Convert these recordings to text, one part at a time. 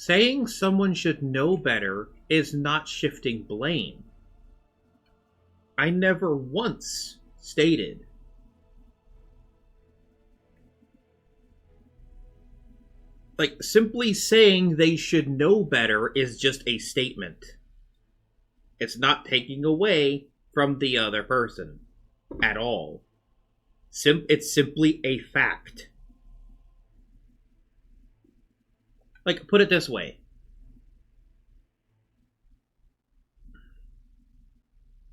Saying someone should know better is not shifting blame. I never once stated. Like, simply saying they should know better is just a statement. It's not taking away from the other person at all. It's simply a fact. Like, put it this way.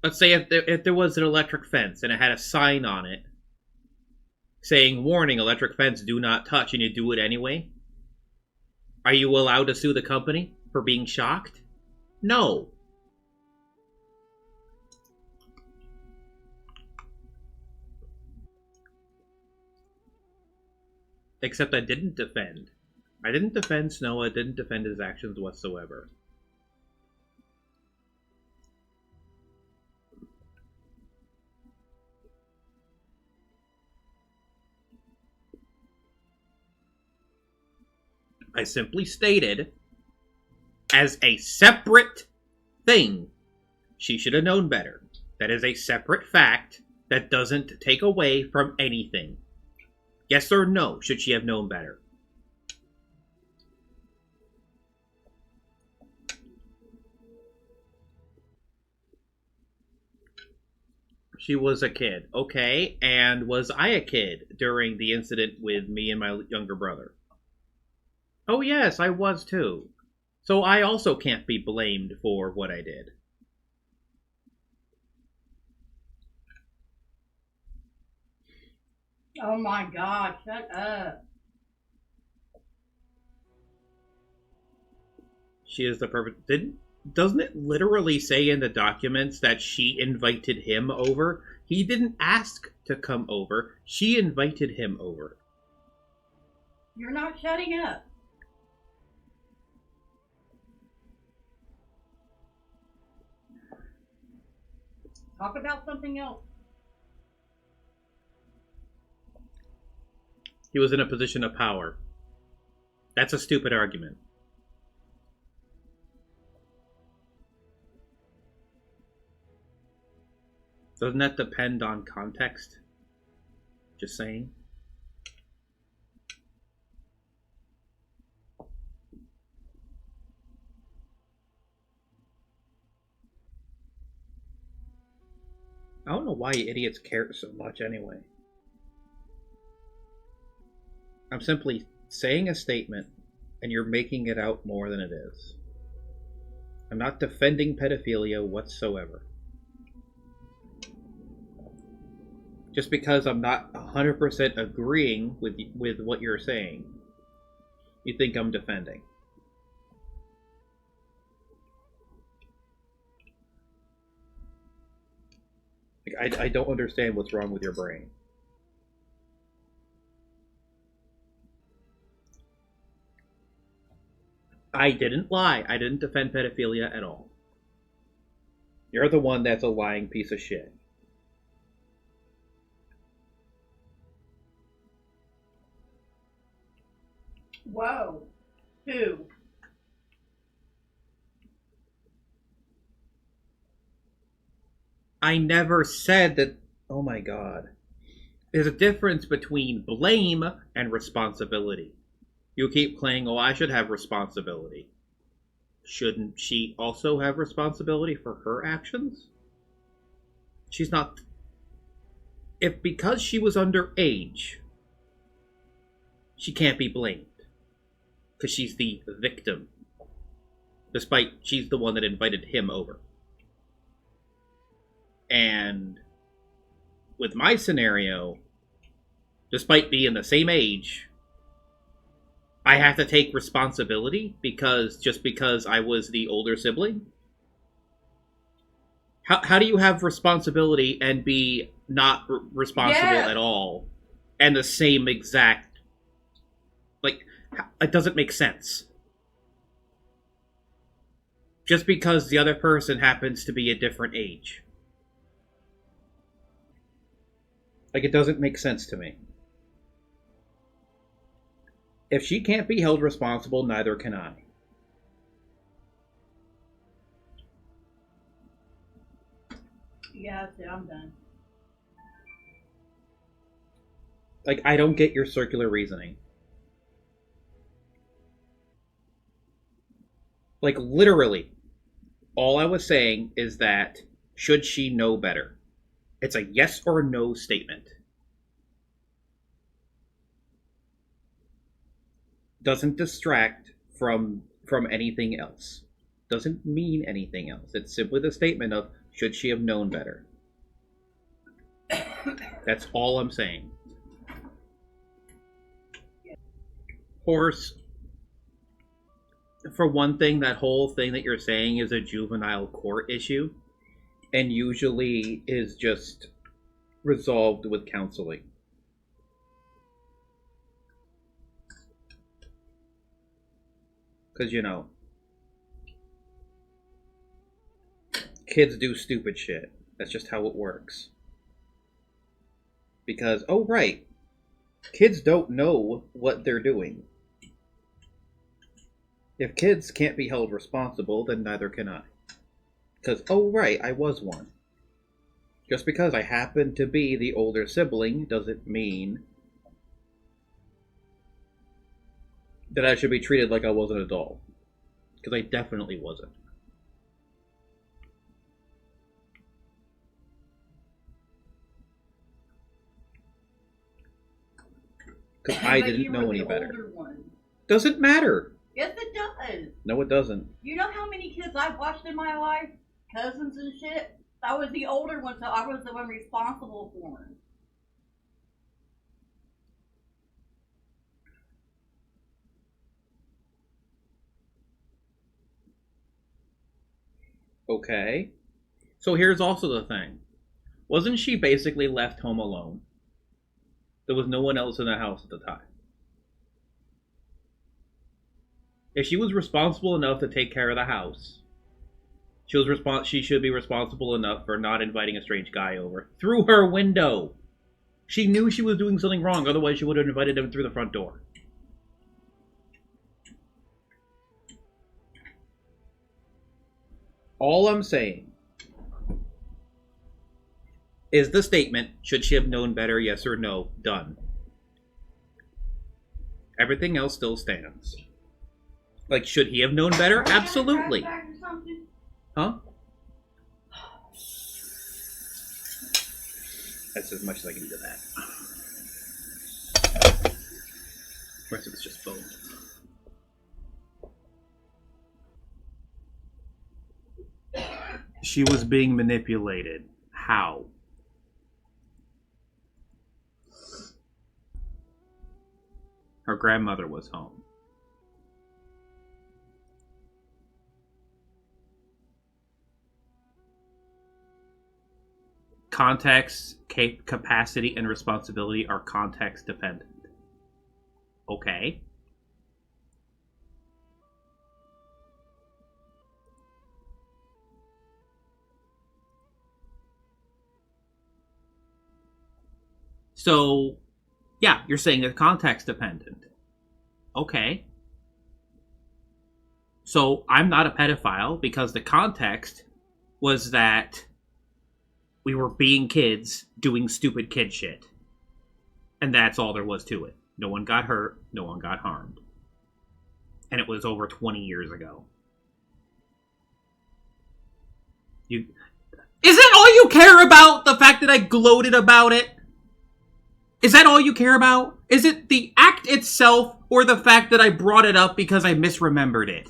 Let's say if there was an electric fence and it had a sign on it saying, warning, electric fence, do not touch, and you do it anyway. Are you allowed to sue the company for being shocked? No. Except I didn't defend. I didn't defend Snow, I didn't defend his actions whatsoever. I simply stated, as a separate thing, she should have known better. That is a separate fact that doesn't take away from anything. Yes or no, should she have known better? She was a kid. Okay, and was I a kid during the incident with me and my younger brother? Oh yes, I was too. So I also can't be blamed for what I did. Oh my god, shut up. She is the perfect... Doesn't it literally say in the documents that she invited him over? He didn't ask to come over. She invited him over. You're not shutting up. Talk about something else. He was in a position of power. That's a stupid argument. Doesn't that depend on context? Just saying. I don't know why idiots care so much anyway. I'm simply saying a statement, and you're making it out more than it is. I'm not defending pedophilia whatsoever. Just because I'm not 100% agreeing with what you're saying, you think I'm defending. I don't understand what's wrong with your brain. I didn't lie. I didn't defend pedophilia at all. You're the one that's a lying piece of shit. Whoa. Who? I never said that. Oh my god. There's a difference between blame and responsibility. You keep playing, oh, I should have responsibility. Shouldn't she also have responsibility for her actions? She's not. If because she was underage, she can't be blamed. Because she's the victim. Despite she's the one that invited him over. And with my scenario, despite being the same age, I have to take responsibility because I was the older sibling? How do you have responsibility and be not responsible at all? And the same exact... Like, it doesn't make sense. Just because the other person happens to be a different age. Like, it doesn't make sense to me. If she can't be held responsible, neither can I. Yeah, that's it. I'm done. Like, I don't get your circular reasoning. Like, literally, all I was saying is that should she know better? It's a yes or no statement. Doesn't distract from anything else. Doesn't mean anything else. It's simply the statement of should she have known better. That's all I'm saying. Horse, for one thing, that whole thing that you're saying is a juvenile court issue, and usually is just resolved with counseling. Because, kids do stupid shit. That's just how it works. Because, oh, right, kids don't know what they're doing. If kids can't be held responsible, then neither can I. Because, oh, right, I was one. Just because I happen to be the older sibling doesn't mean that I should be treated like I was an adult. Because I definitely wasn't. Because I didn't know any better. Doesn't matter. Yes, it does. No, it doesn't. You know how many kids I've watched in my life? Cousins and shit? I was the older one, so I was the one responsible for them. Okay. So here's also the thing. Wasn't she basically left home alone? There was no one else in the house at the time. If she was responsible enough to take care of the house, she should be responsible enough for not inviting a strange guy over through her window. She knew she was doing something wrong, otherwise she would have invited him through the front door. All I'm saying is the statement, should she have known better, yes or no, done. Everything else still stands. Like, should he have known better? Absolutely. Huh? That's as much as I can do to that. The rest of it's just bone. She was being manipulated. How? Her grandmother was home. Context, capacity, and responsibility are context dependent. Okay. So, yeah, you're saying it's context dependent. Okay. So, I'm not a pedophile because the context was that we were being kids doing stupid kid shit. And that's all there was to it. No one got hurt, no one got harmed. And it was over 20 years ago. Is that all you care about? The fact that I gloated about it? Is that all you care about? Is it the act itself or the fact that I brought it up because I misremembered it?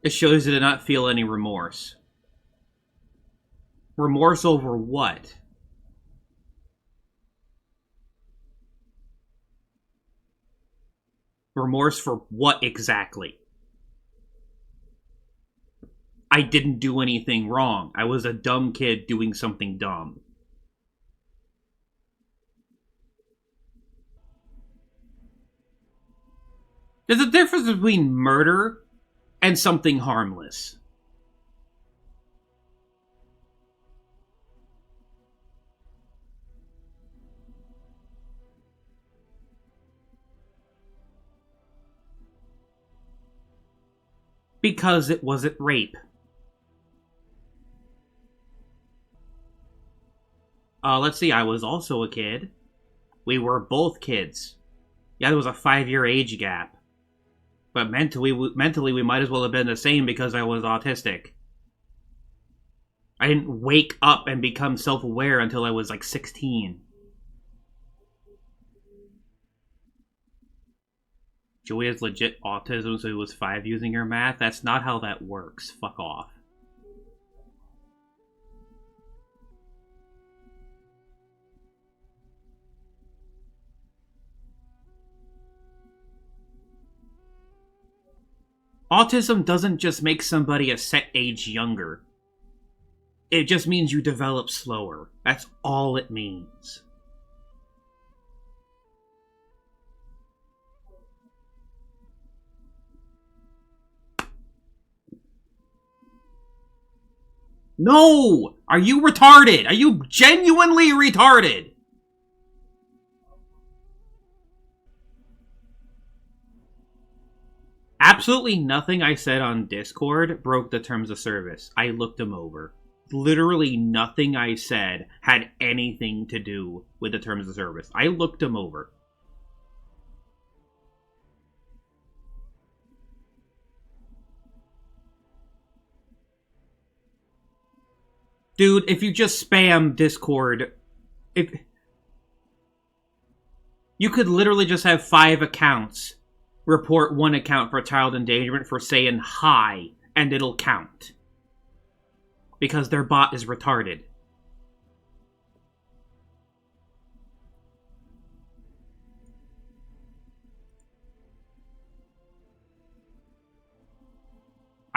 It shows you to not feel any remorse. Remorse over what? Remorse for what exactly? I didn't do anything wrong. I was a dumb kid doing something dumb. There's a difference between murder and something harmless. Because it wasn't rape. Let's see, I was also a kid. We were both kids. Yeah, there was a 5-year age gap. But mentally, we might as well have been the same because I was autistic. I didn't wake up and become self-aware until I was like 16. Joey has legit autism, so he was 5 using your math? That's not how that works. Fuck off. Autism doesn't just make somebody a set age younger. It just means you develop slower. That's all it means. No! Are you retarded? Are you genuinely retarded? Absolutely nothing I said on Discord broke the terms of service. I looked them over. Literally nothing I said had anything to do with the terms of service. I looked them over. Dude, if you just spam Discord, you could literally just have 5 accounts report 1 account for child endangerment for saying hi, and it'll count. Because their bot is retarded.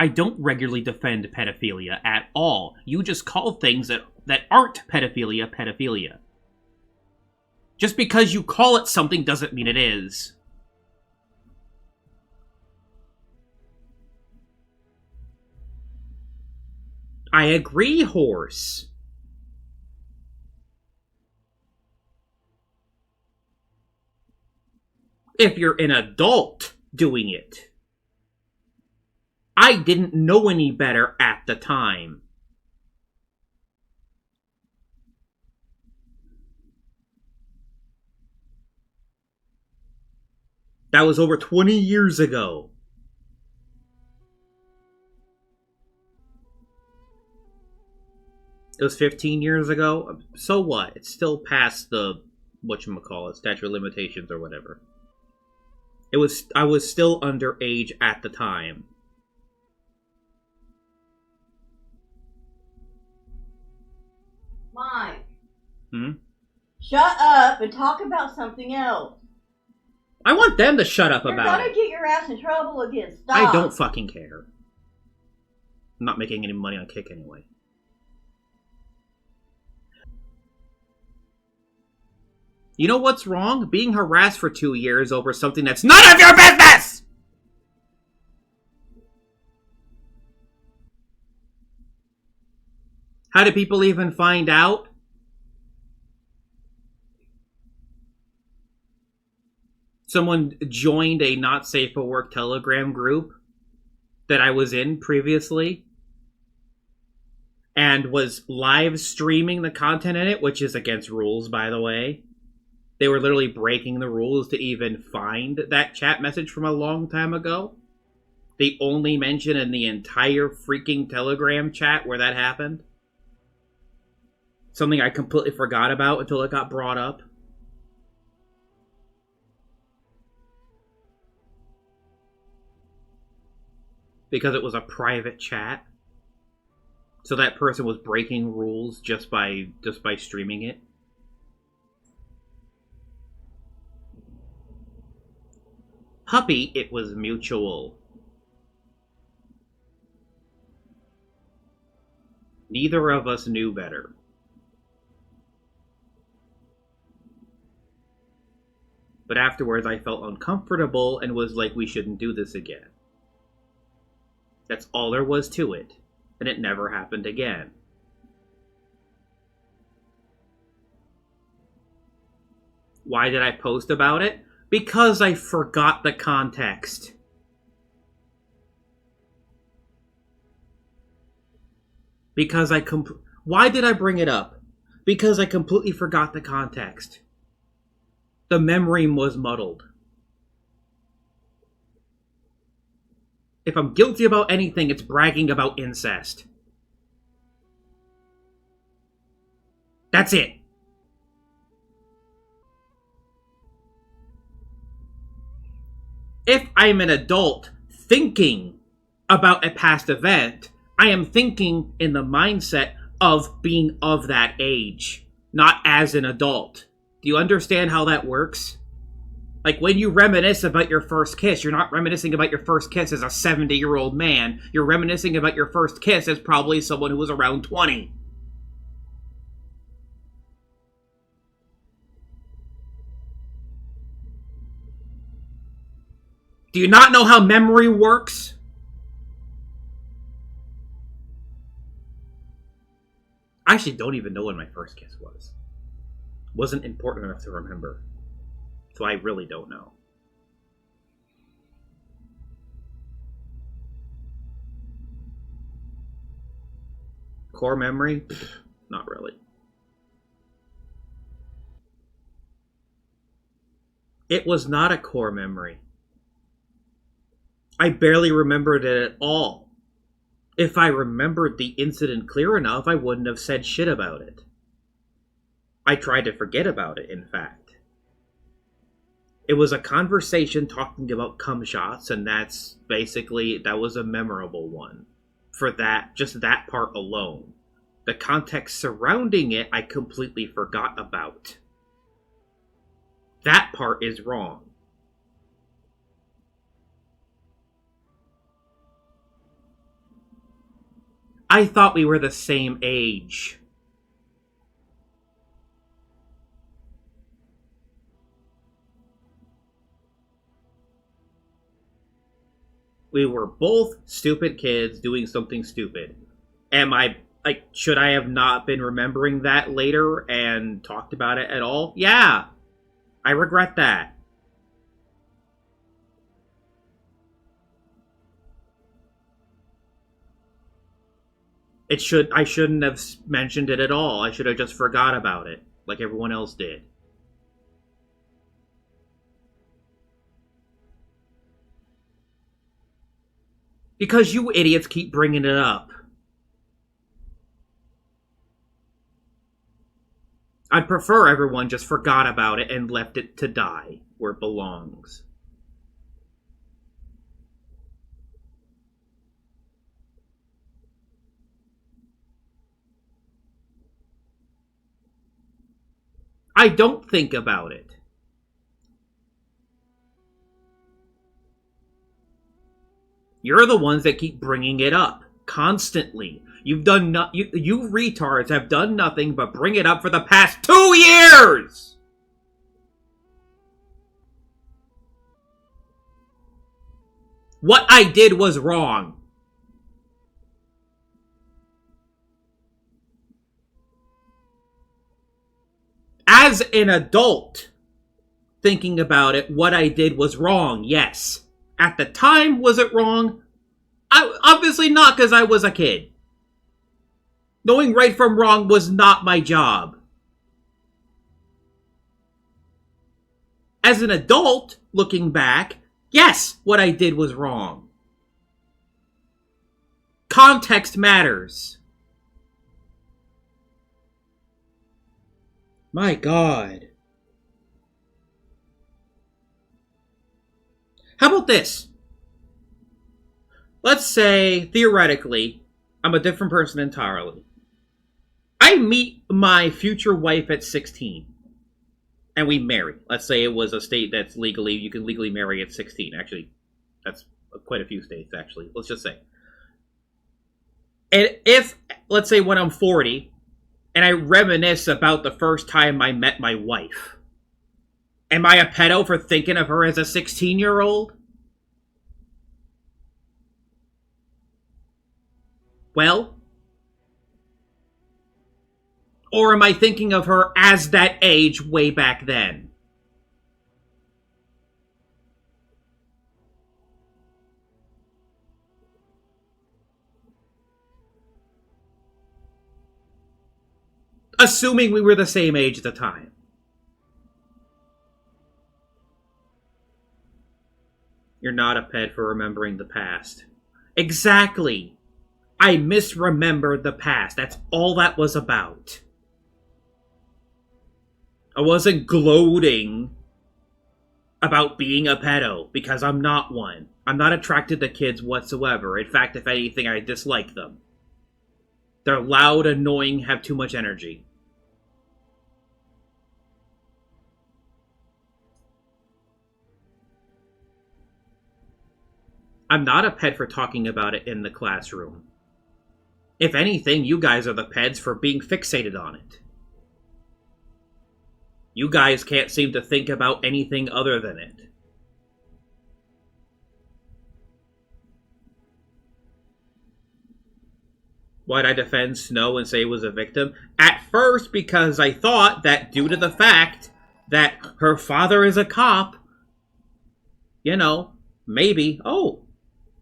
I don't regularly defend pedophilia at all. You just call things that aren't pedophilia, pedophilia. Just because you call it something doesn't mean it is. I agree, horse. If you're an adult doing it. I didn't know any better at the time. That was over 20 years ago. It was 15 years ago. So what? It's still past the whatchamacallit, statute of limitations or whatever. I was still underage at the time. Mike. Hmm? Shut up and talk about something else. I want them to shut up You're about gonna it. get your ass in trouble again. Stop. I don't fucking care. I'm not making any money on Kick anyway. You know what's wrong? Being harassed for 2 years over something that's none of your business! How did people even find out? Someone joined a not safe for work Telegram group that I was in previously and was live streaming the content in it, which is against rules, by the way. They were literally breaking the rules to even find that chat message from a long time ago. The only mention in the entire freaking Telegram chat where that happened. Something I completely forgot about until it got brought up. Because it was a private chat. So that person was breaking rules just by streaming it. Puppy, it was mutual. Neither of us knew better. But afterwards I felt uncomfortable and was like, we shouldn't do this again. That's all there was to it. And it never happened again. Why did I post about it? Because I forgot the context. Because why did I bring it up? Because I completely forgot the context. The memory was muddled. If I'm guilty about anything, it's bragging about incest. That's it. If I'm an adult thinking about a past event, I am thinking in the mindset of being of that age, not as an adult. Do you understand how that works? Like when you reminisce about your first kiss, you're not reminiscing about your first kiss as a 70-year-old man. You're reminiscing about your first kiss as probably someone who was around 20. Do you not know how memory works? I actually don't even know when my first kiss was. Wasn't important enough to remember. So I really don't know. Core memory? Pfft, not really. It was not a core memory. I barely remembered it at all. If I remembered the incident clear enough, I wouldn't have said shit about it. I tried to forget about it, in fact. It was a conversation talking about cum shots, and that was a memorable one. For that, just that part alone. The context surrounding it, I completely forgot about. That part is wrong. I thought we were the same age. We were both stupid kids doing something stupid. Should I have not been remembering that later and talked about it at all? Yeah. I regret that. I shouldn't have mentioned it at all. I should have just forgot about it, like everyone else did. Because you idiots keep bringing it up. I'd prefer everyone just forgot about it and left it to die where it belongs. I don't think about it. You're the ones that keep bringing it up constantly. You retards have done nothing but bring it up for the past 2 years. What I did was wrong. As an adult, thinking about it, what I did was wrong, yes. At the time, was it wrong? Obviously not, because I was a kid. Knowing right from wrong was not my job. As an adult, looking back, yes, what I did was wrong. Context matters. My God. How about this? Let's say, theoretically, I'm a different person entirely. I meet my future wife at 16. And we marry. Let's say it was a state that's you can legally marry at 16. Actually, that's quite a few states, actually. Let's just say. And if, let's say when I'm 40, and I reminisce about the first time I met my wife, am I a pedo for thinking of her as a 16-year-old? Well, or am I thinking of her as that age way back then? Assuming we were the same age at the time. You're not a ped for remembering the past. Exactly. I misremembered the past. That's all that was about. I wasn't gloating about being a pedo, because I'm not one. I'm not attracted to kids whatsoever. In fact, if anything, I dislike them. They're loud, annoying, have too much energy. I'm not a ped for talking about it in the classroom. If anything, you guys are the peds for being fixated on it. You guys can't seem to think about anything other than it. Why'd I defend Snow and say it was a victim? At first, because I thought that due to the fact that her father is a cop, you know, maybe. Oh,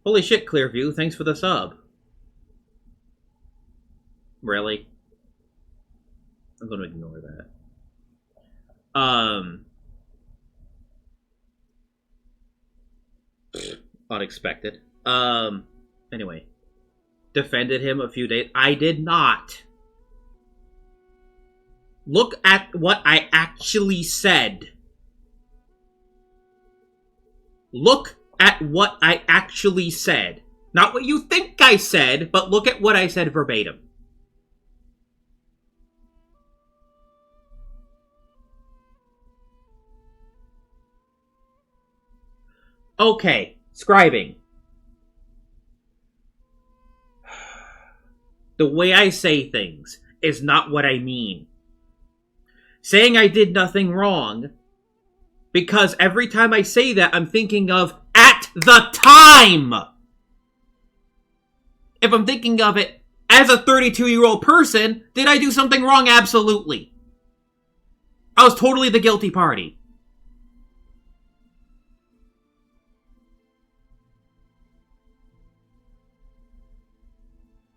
holy shit, Clearview, thanks for the sub. Really? I'm gonna ignore that. Unexpected. Anyway. Defended him a few days. I did not. Look at what I actually said. Look at what I actually said. Not what you think I said, but look at what I said verbatim. Okay, scribing. The way I say things is not what I mean. Saying I did nothing wrong, because every time I say that, I'm thinking of at the time. If I'm thinking of it as a 32-year-old person, did I do something wrong? Absolutely. I was totally the guilty party.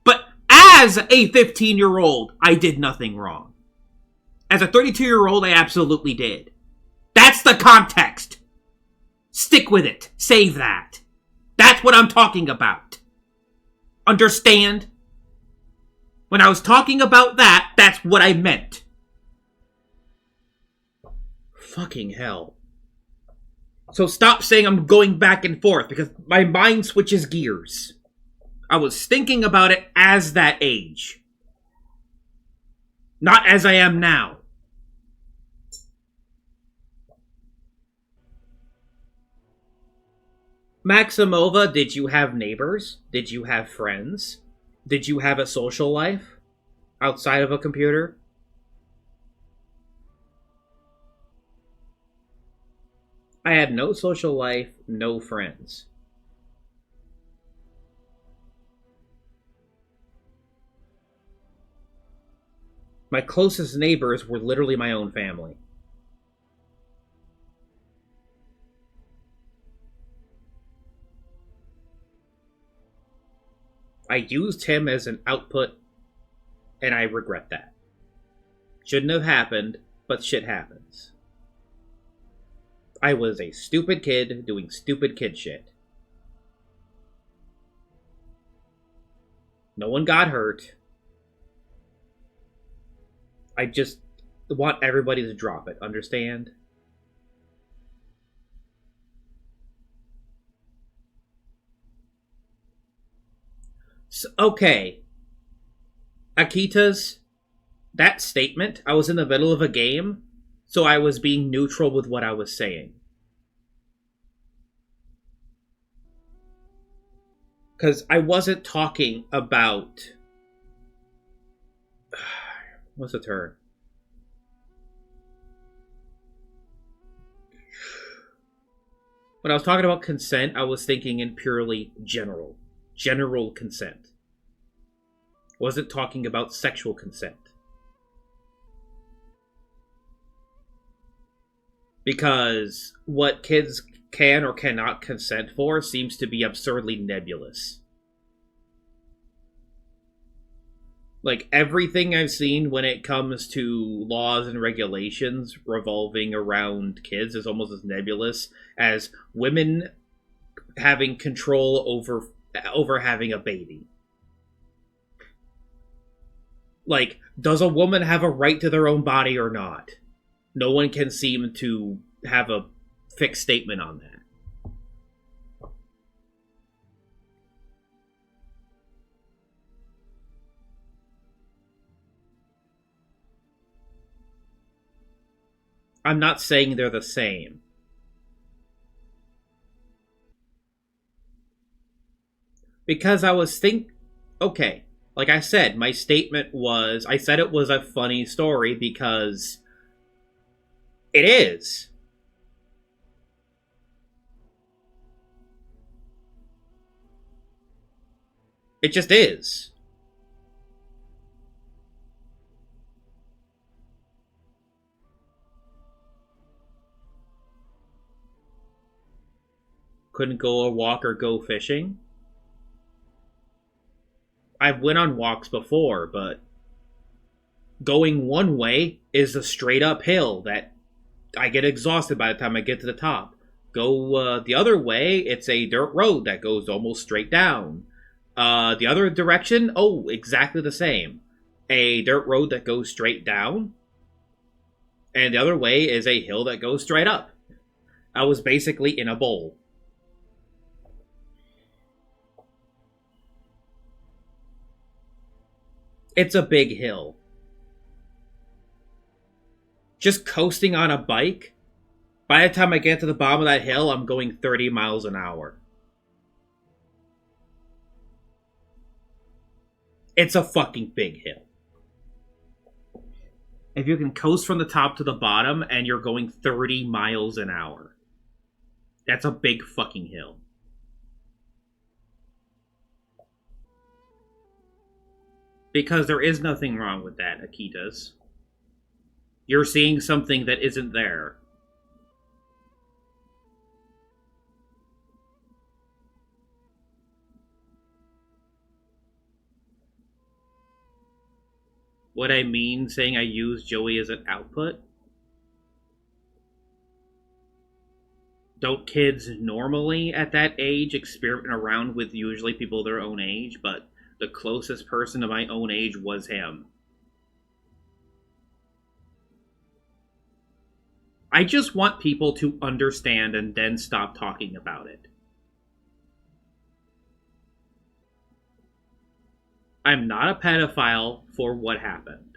But as a 15-year-old, I did nothing wrong. As a 32-year-old, I absolutely did. That's the context. Stick with it. Save that. That's what I'm talking about. Understand? When I was talking about that, that's what I meant. Fucking hell. So stop saying I'm going back and forth, because my mind switches gears. I was thinking about it as that age. Not as I am now. Maximova, did you have neighbors? Did you have friends? Did you have a social life outside of a computer? I had no social life, no friends. My closest neighbors were literally my own family. I used him as an output, and I regret that. Shouldn't have happened, but shit happens. I was a stupid kid doing stupid kid shit. No one got hurt. I just want everybody to drop it, understand? So, okay. Akita's, that statement, I was in the middle of a game, so I was being neutral with what I was saying. Because I wasn't talking about... What's the term? When I was talking about consent, I was thinking in purely general. General consent. Wasn't talking about sexual consent. Because what kids can or cannot consent for seems to be absurdly nebulous. Like, everything I've seen when it comes to laws and regulations revolving around kids is almost as nebulous as women having control over having a baby. Like, does a woman have a right to their own body or not? No one can seem to have a fixed statement on that. I'm not saying they're the same. Because I was okay, like I said, my statement was I said it was a funny story because it is. It just is. Couldn't go a walk or go fishing. I've went on walks before, but going one way is a straight up hill that I get exhausted by the time I get to the top. Go the other way, it's a dirt road that goes almost straight down. The other direction, oh, exactly the same. A dirt road that goes straight down, and the other way is a hill that goes straight up. I was basically in a bowl. It's a big hill. Just coasting on a bike, by the time I get to the bottom of that hill, I'm going 30 miles an hour. It's a fucking big hill. If you can coast from the top to the bottom and you're going 30 miles an hour, that's a big fucking hill. Because there is nothing wrong with that, Akitas. You're seeing something that isn't there. What I mean saying I use Joey as an output? Don't kids normally at that age experiment around with usually people their own age, but the closest person to my own age was him. I just want people to understand and then stop talking about it. I'm not a pedophile for what happened.